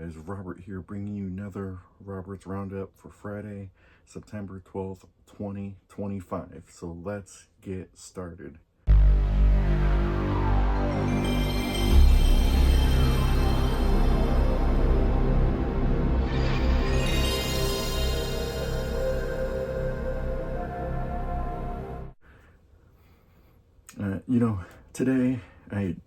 guys, Robert here, bringing you another Robert's Roundup for Friday, September 12th, 2025. So let's get started. Today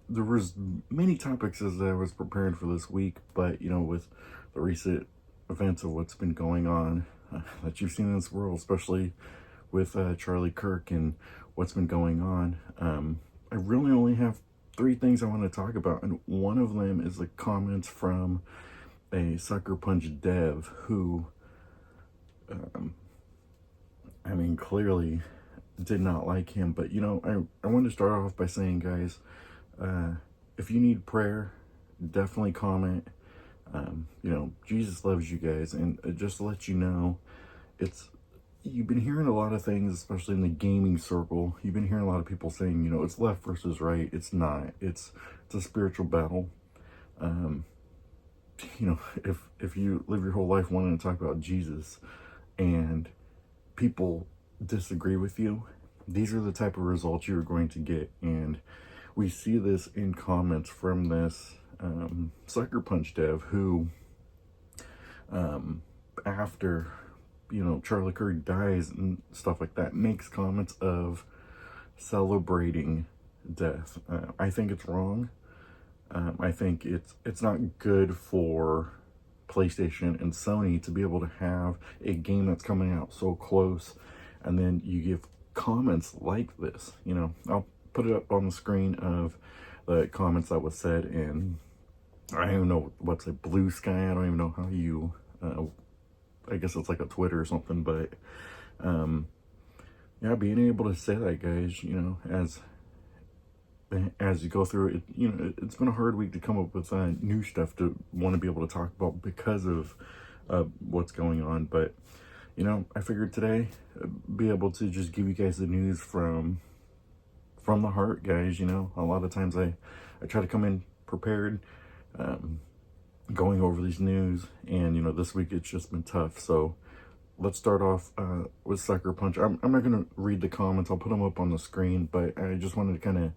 there was many topics as I was preparing for this week, but with the recent events of what's been going on that you've seen in this world, especially with Charlie Kirk and what's been going on, I really only have three things I want to talk about, and one of them is the comments from a Sucker Punch dev who, clearly did not like him. But I wanted to start off by saying, guys, if you need prayer, definitely comment. Jesus loves you guys, and just to let you know, you've been hearing a lot of things, especially in the gaming circle. You've been hearing a lot of people saying, it's left versus right. It's not. It's a spiritual battle. If you live your whole life wanting to talk about Jesus and people disagree with you, these are the type of results you're going to get. And we see this in comments from this Sucker Punch dev who, after Charlie Kirk dies and stuff like that, makes comments of celebrating death. I think it's wrong. I think it's not good for PlayStation and Sony to be able to have a game that's coming out so close, and then you give comments like this. I'll put it up on the screen of the comments that was said in, I don't even know what's a Blue Sky. I don't even know how you, I guess it's like a Twitter or something, but yeah, being able to say that, guys, as you go through it, it's been a hard week to come up with new stuff to want to be able to talk about because of what's going on. But I figured today be able to just give you guys the news from the heart, guys. A lot of times I try to come in prepared, going over these news, and this week it's just been tough. So let's start off with Sucker Punch. I'm not gonna read the comments. I'll put them up on the screen, but I just wanted to kind of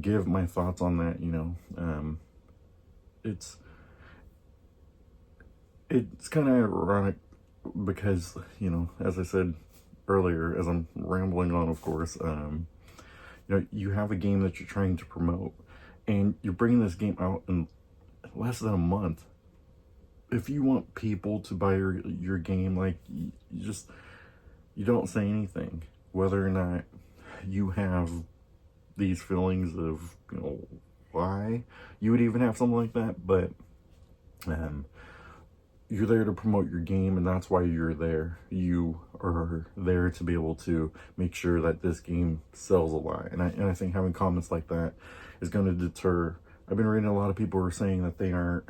give my thoughts on that. It's kind of ironic because as I said earlier, as I'm rambling on, of course, you have a game that you're trying to promote, and you're bringing this game out in less than a month. If you want people to buy your game, like, you don't say anything, whether or not you have these feelings of why you would even have something like that. But you're there to promote your game, and that's why you're there. You are there to be able to make sure that this game sells a lot. And I think having comments like that is going to deter. I've been reading a lot of people who are saying that they aren't,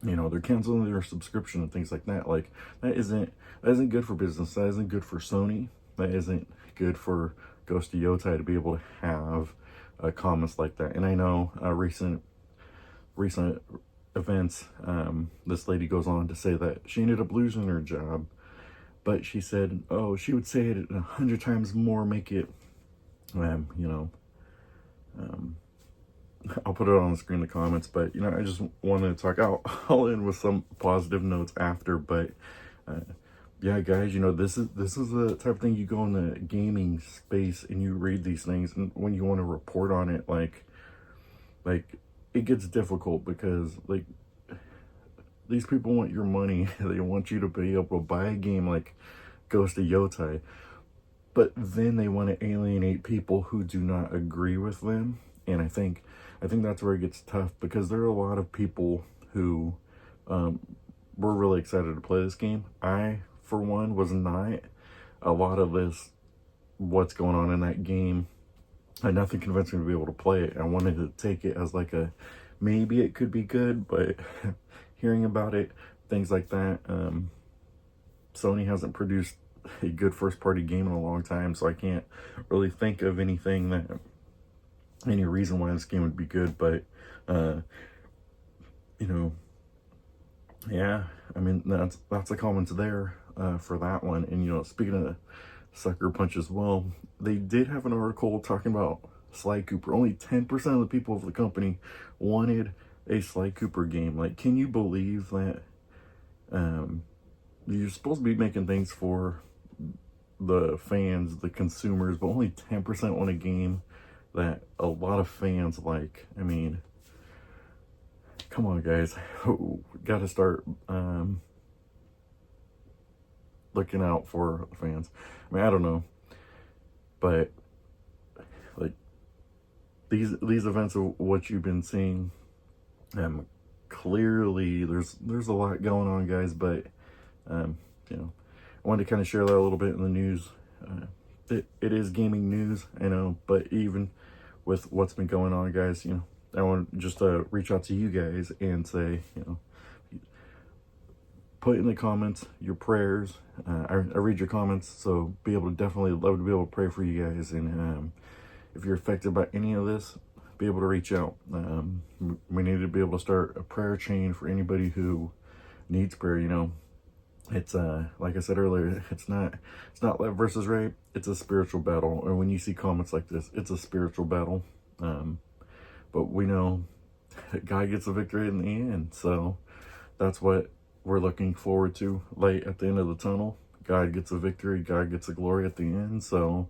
they're canceling their subscription and things like that. Like, that isn't good for business. That isn't good for Sony. That isn't good for Ghost of Yotai to be able to have comments like that. And I know recent events, this lady goes on to say that she ended up losing her job, but she said, she would say it 100 times more, make it, I'll put it on the screen in the comments. But I just wanted to talk out all in with some positive notes after. But yeah, guys, this is the type of thing you go in the gaming space and you read these things, and when you want to report on it, like it gets difficult because, like, these people want your money. They want you to be able to buy a game like Ghost of Yotai, but then they want to alienate people who do not agree with them. And I think that's where it gets tough, because there are a lot of people who were really excited to play this game. I, for one, was not. A lot of this, what's going on in that game, had nothing convinced me to be able to play it. I wanted to take it as like a, maybe it could be good, but hearing about it, things like that, Sony hasn't produced a good first-party game in a long time, so I can't really think of any reason why this game would be good. But yeah, I mean, that's the comments there for that one. And, you know, speaking of Sucker Punch as well, they did have an article talking about Sly Cooper. Only 10% of the people of the company wanted a Sly Cooper game. Like, can you believe that? You're supposed to be making things for the fans, the consumers, but only 10% want a game that a lot of fans like. I mean, come on, guys. Got to start looking out for the fans. I mean, I don't know, but like these events of what you've been seeing, clearly there's a lot going on, guys. But you know, I wanted to kind of share that a little bit in the news. It is gaming news, I know, but even with what's been going on, guys, you know, I want just to reach out to you guys and say, you know, put in the comments your prayers. I read your comments, so be able to definitely love to be able to pray for you guys. And if you're affected by any of this, be able to reach out. We need to be able to start a prayer chain for anybody who needs prayer. You know, it's like I said earlier, it's not left versus right. It's a spiritual battle. And when you see comments like this, it's a spiritual battle. But we know that God gets a victory in the end. So that's what we're looking forward to. Light at the end of the tunnel. God gets a victory. God gets a glory at the end. So,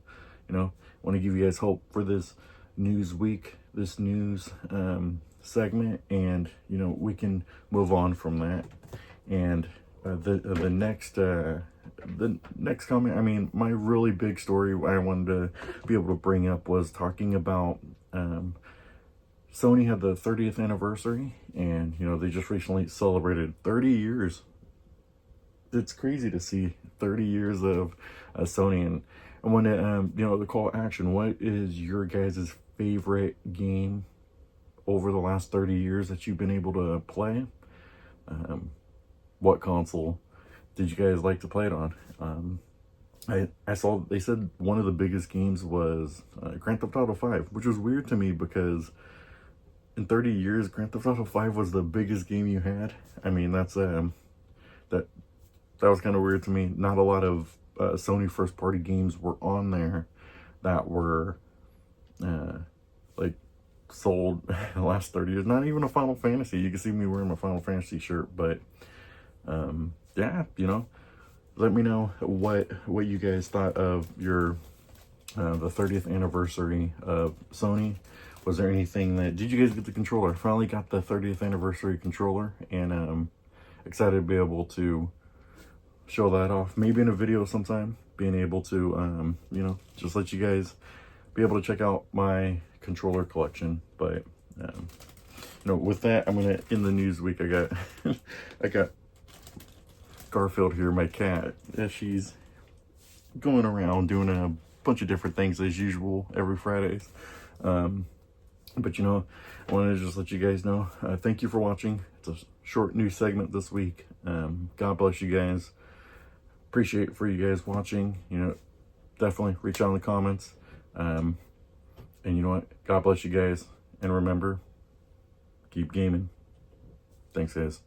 you know, I want to give you guys hope for this news week, this news segment, and you know, we can move on from that. And the next comment, I mean, my really big story I wanted to be able to bring up was talking about Sony had the 30th anniversary, and you know, they just recently celebrated 30 years. It's crazy to see 30 years of Sony. And I want to you know, the call to action, what is your guys' favorite game over the last 30 years that you've been able to play? What console did you guys like to play it on? I saw they said one of the biggest games was Grand Theft Auto 5, which was weird to me because in 30 years, Grand Theft Auto 5 was the biggest game you had. I mean, that's that was kind of weird to me. Not a lot of Sony first party games were on there that were like sold in the last 30 years. Not even a Final Fantasy. You can see me wearing my Final Fantasy shirt, but yeah, you know, let me know what you guys thought of your the 30th anniversary of Sony. Was there anything that, did you guys get the controller? I finally got the 30th anniversary controller, and excited to be able to show that off, maybe in a video sometime, being able to you know, just let you guys be able to check out my controller collection. But you know, with that, I'm gonna end the news week. I got Garfield here, my cat. She's going around doing a bunch of different things as usual every Fridays. But you know, I wanted to just let you guys know, thank you for watching. It's a short news segment this week. God bless you guys. Appreciate for you guys watching. You know, definitely reach out in the comments. And you know what? God bless you guys. And remember, keep gaming. Thanks, guys.